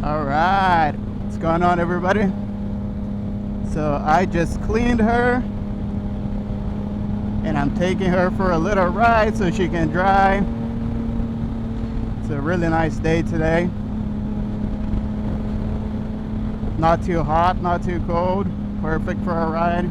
Alright, what's going on, everybody? So I just cleaned her and I'm taking her for a little ride so she can dry. It's a really nice day today. Not too hot, not too cold. Perfect for a ride.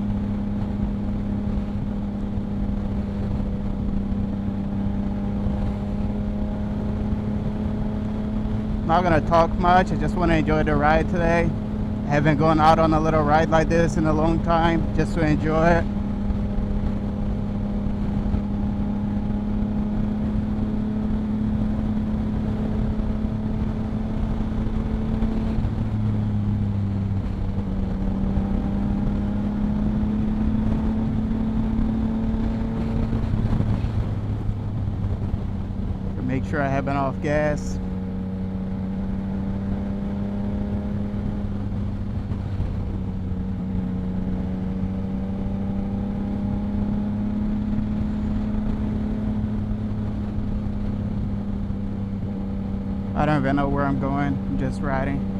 Not gonna talk much, I just want to enjoy the ride today. I haven't gone out on a little ride like this in a long time, just to enjoy it. Make sure I have enough gas. I don't even know where I'm going. I'm just riding.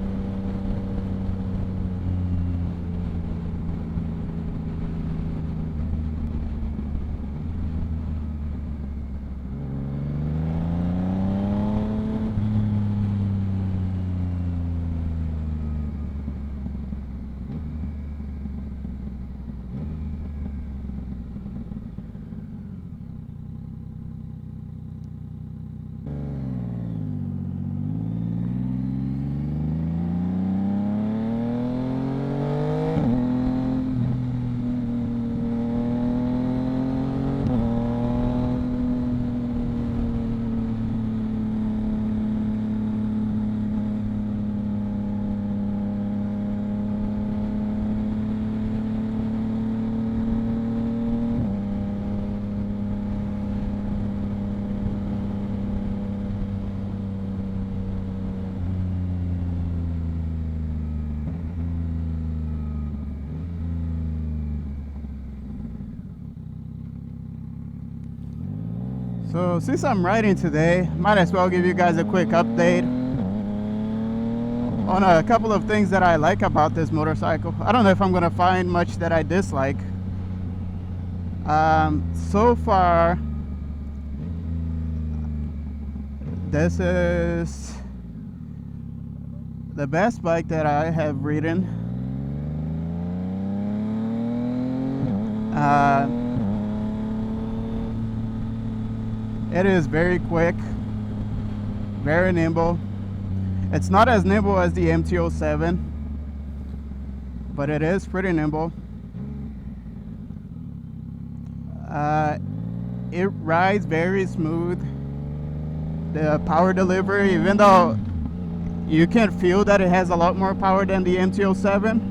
So since I'm riding today, might as well give you guys a quick update on a couple of things that I like about this motorcycle. I don't know if I'm gonna find much that I dislike. So far, this is the best bike that I have ridden. It is very quick, very nimble. It's not as nimble as the MT-07, but it is pretty nimble. It rides very smooth. The power delivery, even though you can feel that it has a lot more power than the MT-07,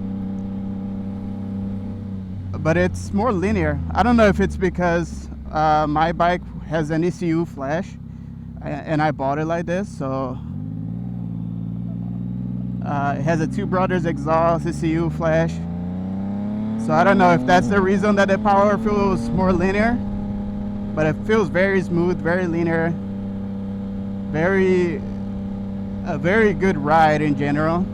but it's more linear. I don't know if it's because my bike has an ECU flash and I bought it like this, so it has a Two Brothers exhaust, ECU flash, so I don't know if that's the reason that the power feels more linear, but it feels very smooth, very linear, a very good ride in general.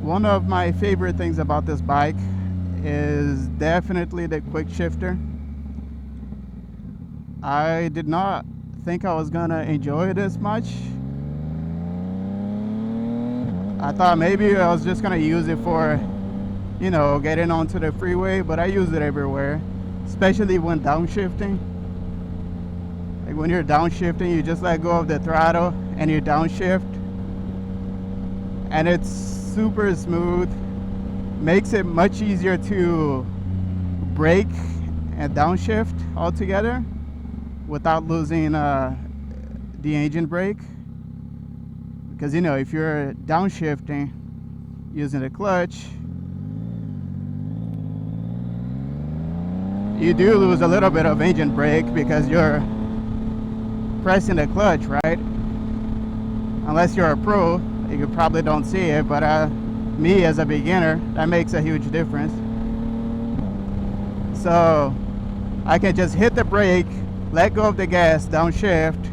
One of my favorite things about this bike is definitely the quick shifter. I did not think I was gonna enjoy it as much. I thought maybe I was just gonna use it for, you know, getting onto the freeway, but I use it everywhere, especially when downshifting. Like when you're downshifting, you just let go of the throttle and you downshift, and it's super smooth, makes it much easier to brake and downshift altogether without losing the engine brake. Because, you know, if you're downshifting using the clutch, you do lose a little bit of engine brake because you're pressing the clutch, right? Unless you're a pro, you probably don't see it, but me as a beginner, that makes a huge difference. So I can just hit the brake, let go of the gas, downshift,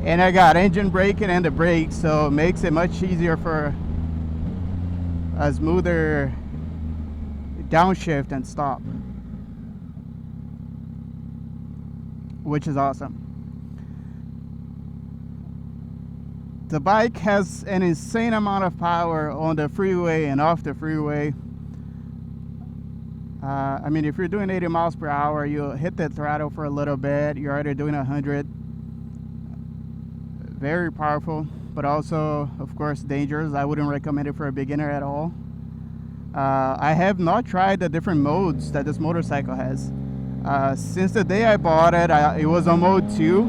and I got engine braking and the brakes, so it makes it much easier for a smoother downshift and stop, which is awesome. The bike has an insane amount of power on the freeway and off the freeway. I mean, if you're doing 80 miles per hour, you'll hit the throttle for a little bit. You're already doing 100. Very powerful, but also, of course, dangerous. I wouldn't recommend it for a beginner at all. I have not tried the different modes that this motorcycle has. Since the day I bought it, it was on mode 2,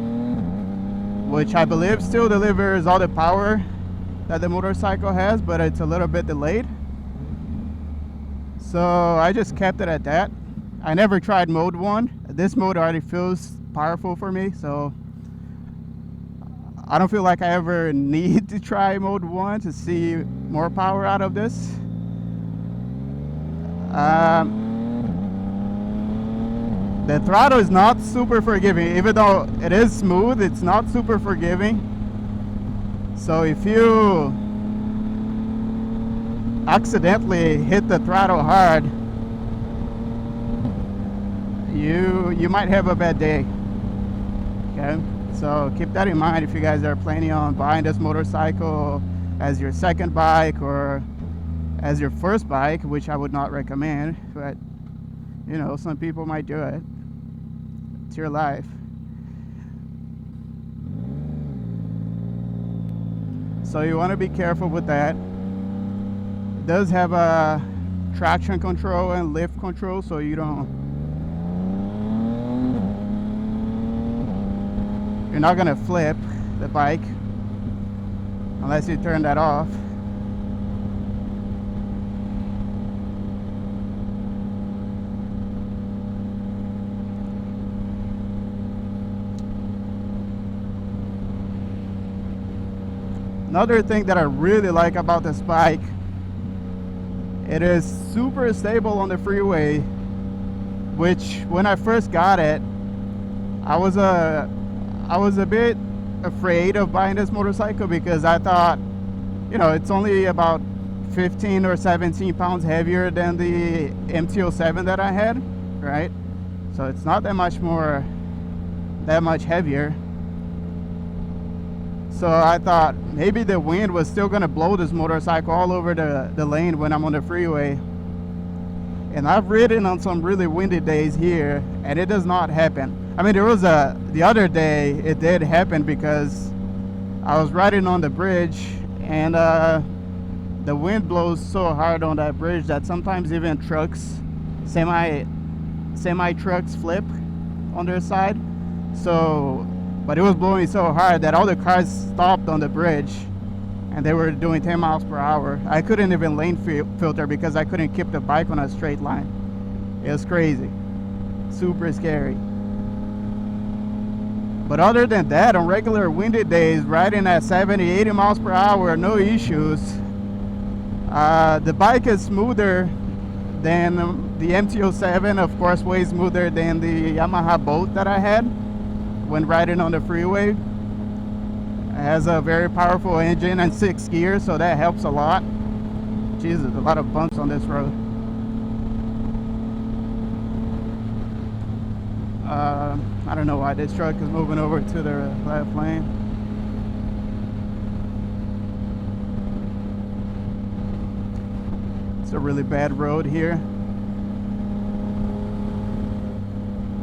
which I believe still delivers all the power that the motorcycle has, but it's a little bit delayed. So I just kept it at that. I never tried mode 1. This mode already feels powerful for me, so I don't feel like I ever need to try mode 1 to see more power out of this. The throttle is not super forgiving. Even though it is smooth, it's not super forgiving. So if you accidentally hit the throttle hard, you might have a bad day. Okay, so keep that in mind if you guys are planning on buying this motorcycle as your second bike or as your first bike, which I would not recommend, but you know, some people might do it. It's your life. So you want to be careful with that. It does have a traction control and lift control, so you're not gonna flip the bike unless you turn that off. Another thing that I really like about this bike, it is super stable on the freeway, which when I first got it, I was a bit afraid of buying this motorcycle because I thought, you know, it's only about 15 or 17 pounds heavier than the MT-07 that I had, right? So it's not that much heavier. So I thought maybe the wind was still gonna blow this motorcycle all over the lane when I'm on the freeway. And I've ridden on some really windy days here, and it does not happen. I mean, there was the other day it did happen because I was riding on the bridge, and the wind blows so hard on that bridge that sometimes even trucks, semi trucks flip on their side. So, but it was blowing so hard that all the cars stopped on the bridge, and they were doing 10 miles per hour. I couldn't even lane filter because I couldn't keep the bike on a straight line. It was crazy, super scary. But other than that, on regular windy days, riding at 70, 80 miles per hour, no issues. The bike is smoother than the MT-07, of course, way smoother than the Yamaha boat that I had when riding on the freeway. It has a very powerful engine and 6 gears, so that helps a lot. Jesus, a lot of bumps on this road. I don't know why this truck is moving over to the left lane. It's a really bad road here.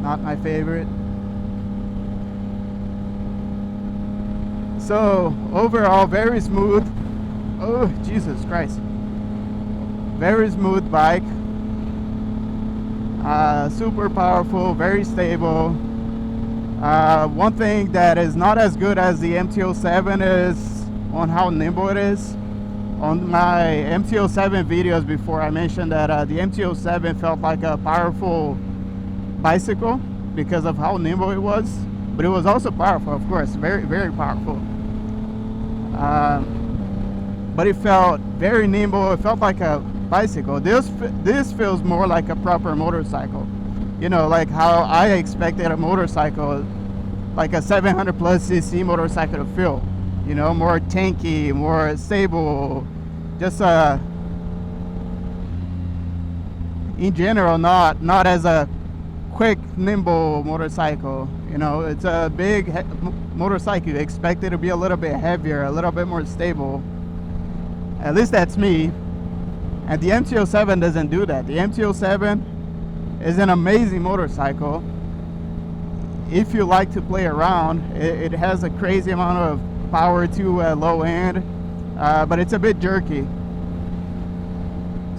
Not my favorite. So overall, very smooth. Oh, Jesus Christ. Very smooth bike. Super powerful, very stable. One thing that is not as good as the MT-07 is on how nimble it is. On my MT-07 videos before, I mentioned that the MT-07 felt like a powerful bicycle because of how nimble it was. But it was also powerful, of course, very, very powerful. But it felt very nimble. It felt like a bicycle. This feels more like a proper motorcycle. You know, like how I expected a motorcycle, like a 700 plus cc motorcycle to feel. You know, more tanky, more stable, just in general, not as a quick, nimble motorcycle. You know, it's a big motorcycle. You expect it to be a little bit heavier, a little bit more stable. At least that's me. And the MT-07 doesn't do that. The MT-07 is an amazing motorcycle. If you like to play around, it has a crazy amount of power to low end, but it's a bit jerky.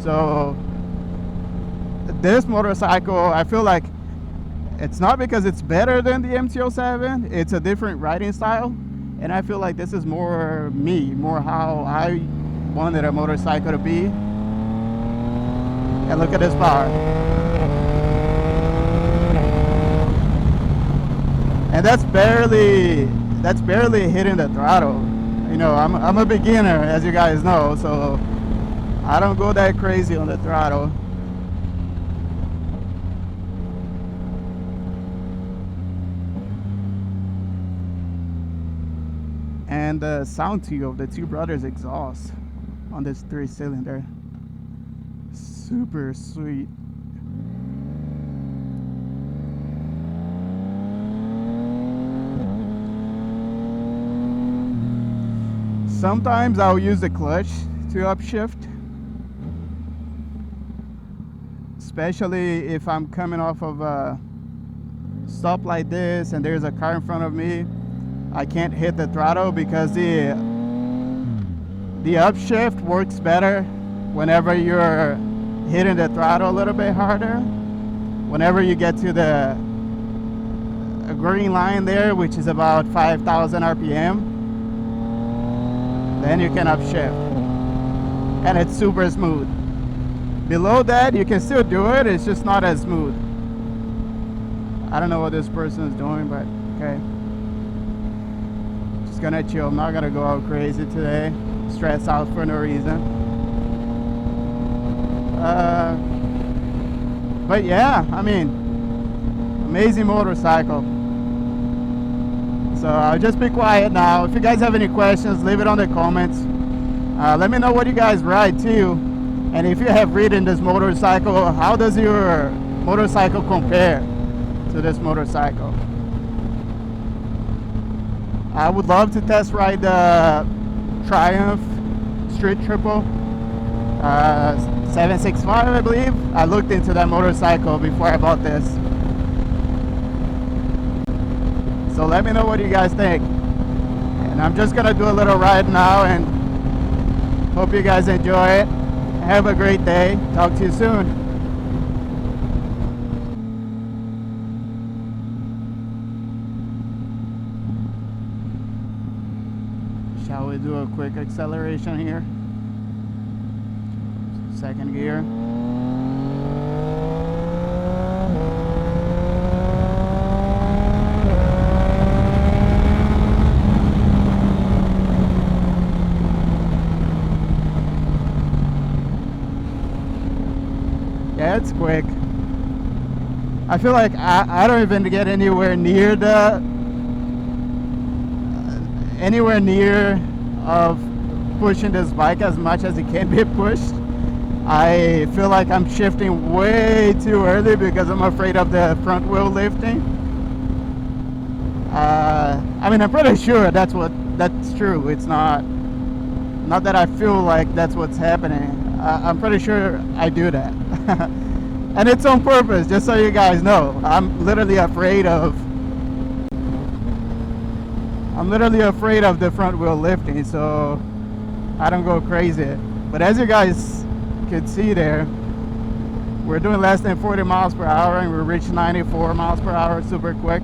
So this motorcycle, I feel like it's not because it's better than the MT-07, it's a different riding style, and I feel like this is more me, more how I wanted a motorcycle to be. And look at this power. And that's barely hitting the throttle. You know, I'm a beginner, as you guys know, so I don't go that crazy on the throttle. And the sound tube of the two brothers exhaust on this 3-cylinder, super sweet. Sometimes I'll use the clutch to upshift, especially if I'm coming off of a stop like this and there's a car in front of me. I can't hit the throttle because the upshift works better whenever you're hitting the throttle a little bit harder. Whenever you get to the green line there, which is about 5,000 RPM, then you can upshift, and it's super smooth. Below that, you can still do it, it's just not as smooth. I don't know what this person is doing, but okay. Just gonna chill. I'm not gonna go out crazy today, stress out for no reason. But yeah, I mean, amazing motorcycle. So I'll just be quiet now. If you guys have any questions, leave it on the comments. Let me know what you guys ride too. And if you have ridden this motorcycle, how does your motorcycle compare to this motorcycle? I would love to test ride the Triumph Street Triple 765, I believe. I looked into that motorcycle before I bought this. So let me know what you guys think. And I'm just gonna do a little ride now, and hope you guys enjoy it. Have a great day. Talk to you soon. Shall we do a quick acceleration here? Second gear. Yeah, it's quick. I feel like I don't even get anywhere near of pushing this bike as much as it can be pushed. I feel like I'm shifting way too early because I'm afraid of the front wheel lifting. I mean, I'm pretty sure that's true. It's not that I feel like that's what's happening. I'm pretty sure I do that. And it's on purpose, just so you guys know. I'm literally afraid of the front wheel lifting, so I don't go crazy. But as you guys could see there, we're doing less than 40 miles per hour and we reached 94 miles per hour super quick.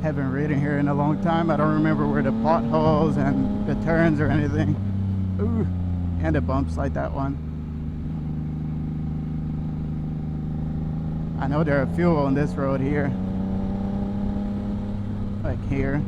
Haven't ridden here in a long time. I don't remember where the potholes and the turns or anything. Ooh, and the bumps like that one. I know there are a few on this road here. Like here.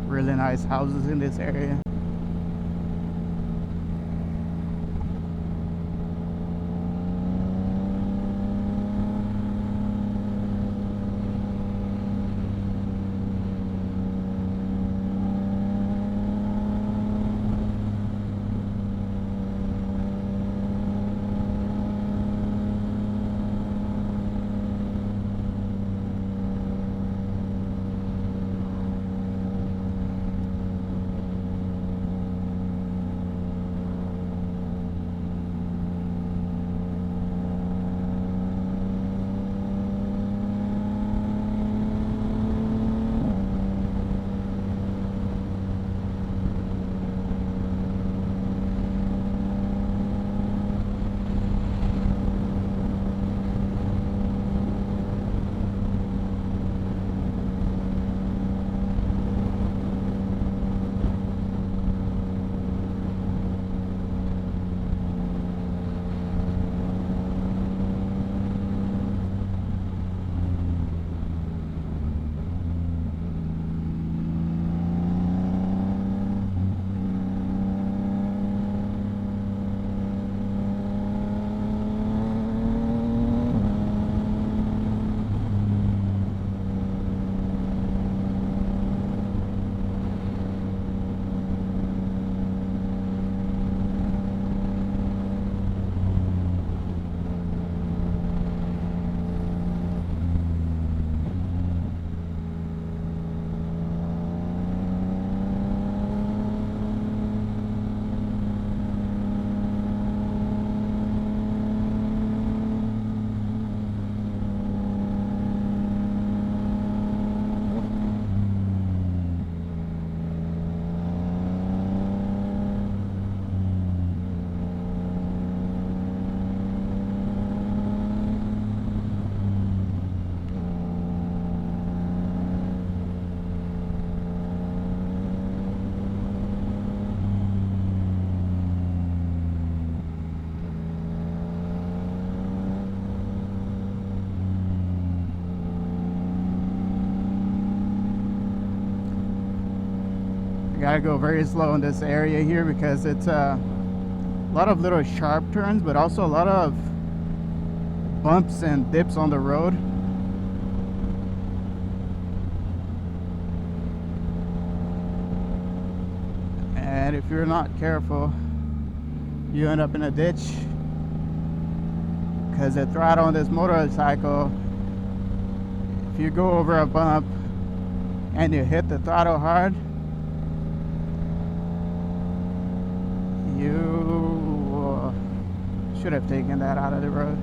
Really nice houses in this area. Gotta go very slow in this area here because it's a lot of little sharp turns, but also a lot of bumps and dips on the road. And if you're not careful, you end up in a ditch because the throttle on this motorcycle, if you go over a bump and you hit the throttle hard, you should have taken that out of the road.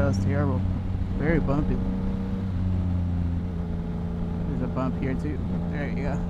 was terrible. Very bumpy. There's a bump here too. There you go.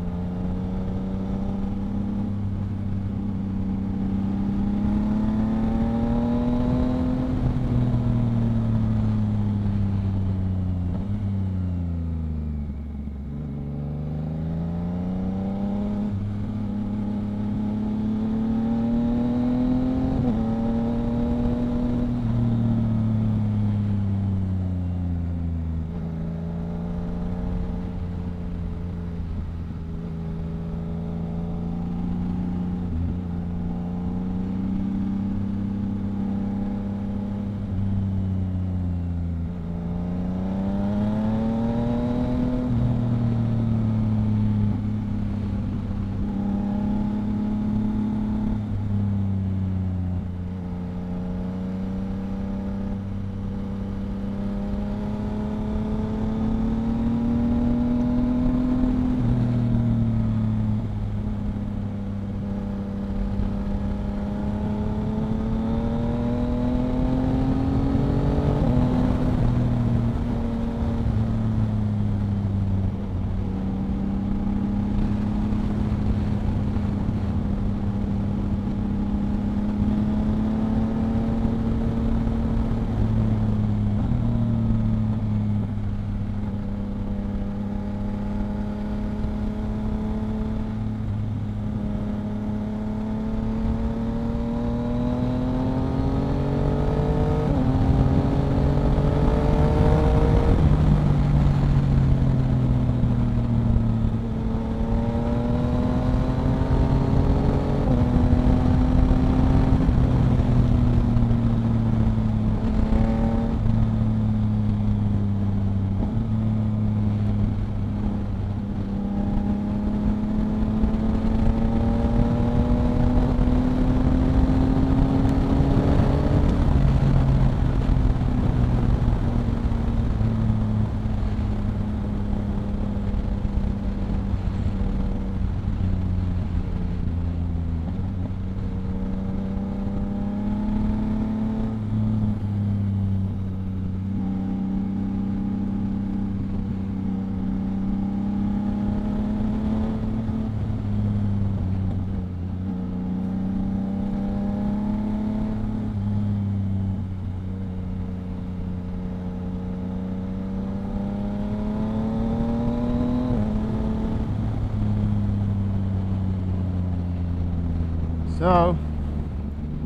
So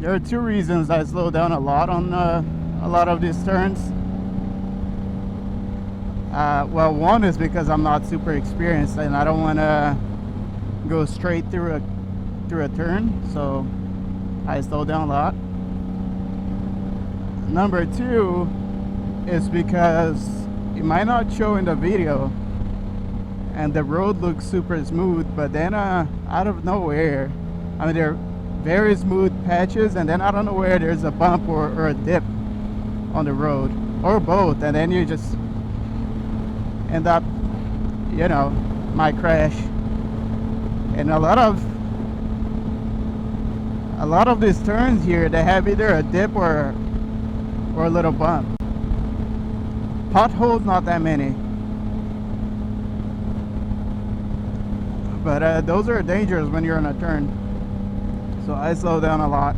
there are two reasons I slow down a lot on a lot of these turns. Well, one is because I'm not super experienced and I don't want to go straight through a turn, so I slow down a lot. Number two is because it might not show in the video and the road looks super smooth, but then out of nowhere, I mean, there are very smooth patches, and then out of nowhere there's a bump or a dip on the road, or both, and then you just end up, you know, might crash. And a lot of these turns here, they have either a dip or a little bump. Potholes, not that many, but those are dangerous when you're on a turn, so I slow down a lot.